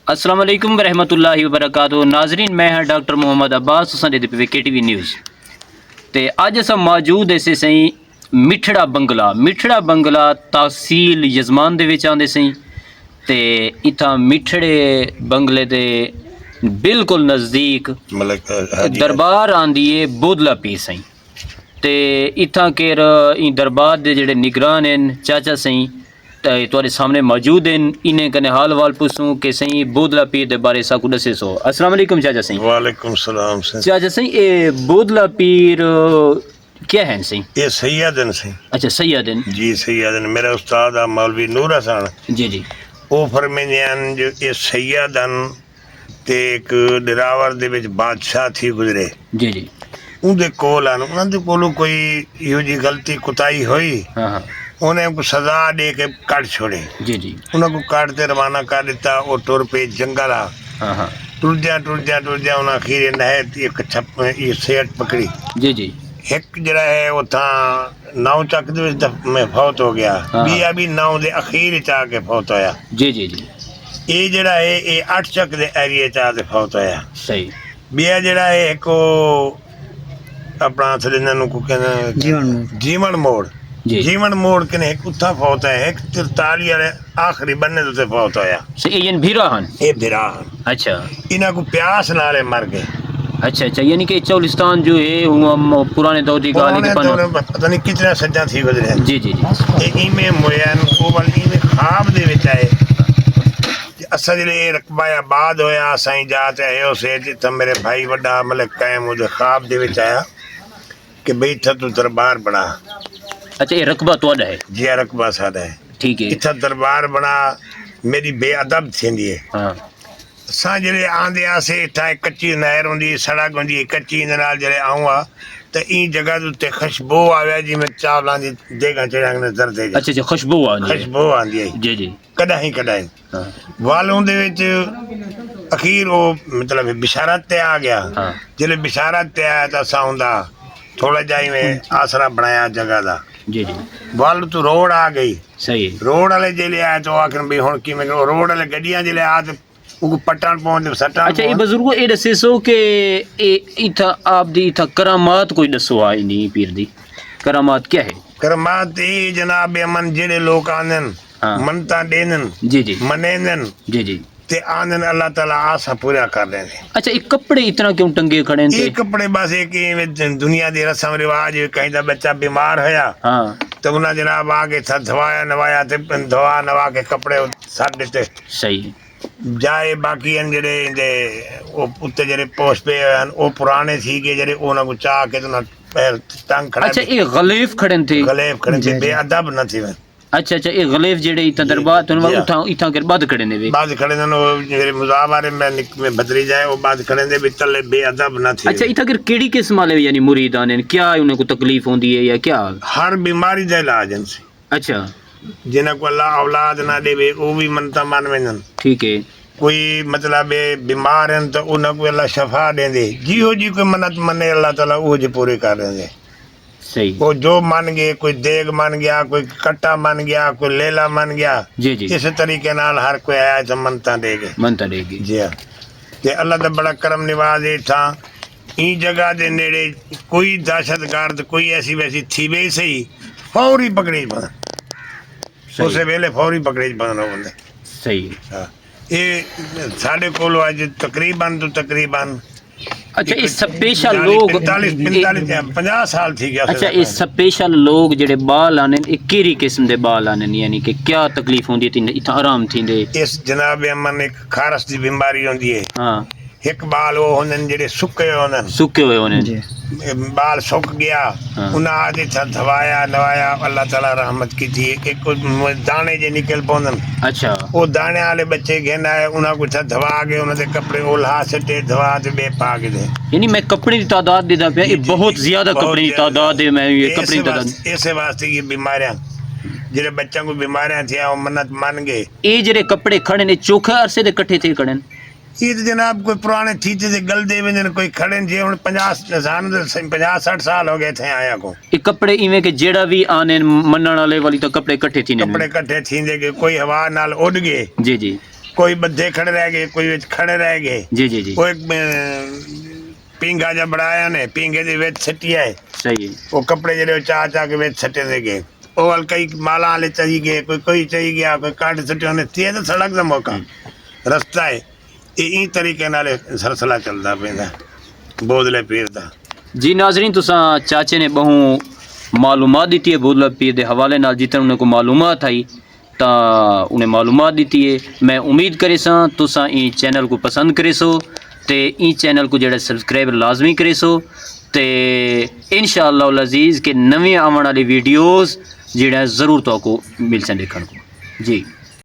अस्सलाम वालेकुम रहमतुल्लाहि व बरकातहू। नाजरीन, मैं हाँ डॉक्टर मोहम्मद अब्बास हुसन दे KTV न्यूज़ ते अज अस मौजूद इसे सही मिठड़ा बंगला तहसील यजमान दे विच आंदे सही ते इत्थां मिठड़े बंगले दे बिल्कुल नज़दीक दरबार आंदी है बोदला पी सही ते इत्थां केर दरबार दे जेड़े निगरान हैं चाचा सही तुहाडे सामने मौजूद हैं। इन्हें कने हाल वाल पुछूं कि सही बोदला पीर दे बारे साकू दसे सो। अस्सलाम वालेकुम चाचा सही। वालेकुम सलाम सही। चाचा सही ये बोदला पीर क्या है सही? ये सैयदन सही। अच्छा सैयदन जी सैयदन मेरा उस्ताद आ मौलवी नूर हसन जी जी वो फरमाइंदे जो ये सैयदन ते एक दिरावर दे विच बादशाह थी गुजरे जी जी उनके कोल आन उन्हां दे कोलों कोई इहो जी गलती कुताही हुई हाँ हाँ उन्हें को सजा दे के कट छोड़े जी जी उन्हें को काट ते रवाना कर दिता वो टुर पे जंगल आ हाँ हाँ टुरजा उन्हें आखिर नहर एक छप ये सेठ पकड़ी जी जी एक जरा है उथा नौ चक में फौत हो गया हाँ। भी अभी नौ दे अखीर च आके फौत होया जी जी जी ये जरा है ये 8 चक दे एरिया च आके फौत होया सही बिया जरा है को अपना सलिंदर नु को कहना जीवन मोड़ कने एक उथा फौत है एक 43 वाले आखिरी बनने तो फौत होया सही ये भीराहन ये बिरा अच्छा इना को प्यास नाले मर गए अच्छा अच्छा यानी कि चौलिस्तान जो है वो पुराने दौर की गाली के पता नहीं कितना सज्जा थी गुजरे जी जी जी ये इमे मोयन को वाली में ख्वाब दे विच आए असा जले रकबा आबाद होया साईं जात है उसे जित मेरे भाई बड़ा मलिक कायम मुझे ख्वाब दे विच आया कि भाई था तू दरबार बना। अच्छा ये रकबा तोड़ा है जी रकबा सादा है ठीक है इतना दरबार बना मेरी बेअदब थी है हाँ असा जले आंदे आसे इतना कच्ची नहर होंगी सड़क होंगी कच्ची नाल जले आऊँ आ तो ई जगह उत्ते खुशबू आवे जी में चावलों की देगा चढ़ा नजर दे अच्छा अच्छा खुशबू आंदी है जी जी कदाही हाँ वालों दे विच अखीर वो मतलब बिशारत ते आ गया हाँ जिले बिशारत ते आया तो असा हुंदा थोड़ा जाई में आसरा बनाया जगह दा जी जी वाल तो रोड आ गई सही है रोड वाले जिले आए तो आखिर भी हुन किवें रोड वाले गड्डियां जिले आ ते उनको पट्टन पहुंच सट्टा। अच्छा ये बुजुर्गो ये दसे सो कि इथा आप दी इथा करामात कोई दसो आई नहीं पीर दी करामात क्या है? करमात ई जनाब अमन जेड़े लोग आनन हाँ मनता देनन जी जी मनेनन जी जी ते आनन अल्लाह ताला आसा पूरा कर देने। अच्छा ये कपड़े इतना क्यों टंगे खड़े हैं? ये कपड़े बस एक दुनिया दी रस्म रिवाज कहीं दा बच्चा बीमार होया हाँ तो उन्हें जनाब आके था धवाया नवाया ते धवा नवा के कपड़े साढ़े ते सही जाए बाकी अन जेड़े इंदे ओ उत्ते जेड़े पोस्ट पे अन ओ पुराने थी के जेड़े ओना को चाह के तो पैर टंग खड़ा। अच्छा ये गलेफ खड़े थे गलेफ खड़े थे बेअदब न थी। अच्छा अच्छा ये गलेफ जेड़े इतना दरबार तो उठा इथा के बाद खड़े ने वे बाद खड़े ने ओ जेड़े मुजावरे में बदरी जाए वो बाद खड़े ने भी तले बेअदब न थी। अच्छा इथा के केड़ी किस्म वाले यानी मुरीद आने क्या उन्हें को तकलीफ होंदी है या क्या? हर बीमारी दा इलाज है। अच्छा जिन्हें को अल्लाह औलाद ना देवे वो भी मनता मान वेंदन ठीक है कोई मतलब बीमार हैं तो उन्हें को अल्लाह शफा देंदे जिहो जी कोई मन्नत मने अल्लाह ताला वो जी पूरी कर देंदे। सही वो जो मान गए कोई देग मान गया कोई कट्टा मान गया कोई लेला मान गया जी जी इस तरीके नाल हर कोई आया तो मनता देगी जी हाँ ते अल्लाह दा बड़ा करम निवाज है था ई जगह दे नेड़े कोई दहशतगर्द कोई ऐसी वैसी थी वे सही फौरी पकड़ी बन उसे वेले फौरी पकड़ी बन हो बंदे सही हाँ ये साढ़े कोलो आज तकरीबन अच्छा ये स्पेशल लोग 50 साल थी गया। अच्छा ये स्पेशल लोग जेड़े बाल आने एक केरी किस्म दे बाल आने यानी कि क्या तकलीफ होंदी थी इतना आराम थींदे? इस जनाब अमन एक खारस दी बीमारी होंदी है हाँ एक बाल वो होंदन जेड़े सुके हुए होने बाल सुक गया हाँ। उन्हें आदि था धवाया नवाया अल्लाह ताला रहमत की थी एक दाने जे निकल पौंदन। अच्छा वो दाने वाले बच्चे घेना है उन्हें कुछ धवा के उन्हें कपड़े ओल्हा सटे धवा ते बे पा के दे यानी मैं कपड़े की तादाद देता पे बहुत ज्यादा कपड़े की तादाद है मैं ये कपड़े की तादाद ऐसे वास्ते ये बीमारियां जेरे बच्चों को बीमारियां थी वो मन्नत मान गए ये जेरे कपड़े खड़े ने चोखा अरसे दे कट्ठे थे खड़े ये तो जनाब कोई पुराने थीते से गल दे में कोई खड़े जे हुन 50-60 साल हो गए थे आया को ये कपड़े इवें के जेड़ा भी आने मनण वाले वाली तो कपड़े कट्ठे थी कपड़े कट्ठे थींदे के कोई हवा नाल उड़ गए जी जी कोई बद्धे खड़े रह गए, कोई विच खड़े रह गए। जी जी जी, वो एक पिंगा जब बनाया ने पिंगे दे विच सटिया है, सही है। वो कपड़े जड़े चा चा के विच सटे दे गए। वो वाल कई माला वाले चली गए, कोई चली गया, कोई काट सटिया ने थी तो सड़क दा मौका रस्ता है। ये तरीके नाल सिलसिला चलदा पैंदा बोदले पीर दा। जी नाजरीन, तुसा चाचे ने बहु मालूमात दी है बोदला पीर के हवाले नाल, जितने उन्हें को मालूमात आई तो उन्हें मालूमात दी है। मैं उम्मीद करे सा तुसा ई चैनल को पसंद करे सो ते ई चैनल को जड़ा सब्सक्राइब लाजमी करे सो ते इंशाअल्लाह अज़ीज़ के नवी आने वाली वीडियोज़ जड़ा ज़रूर तो मिल सन देखने को। जी।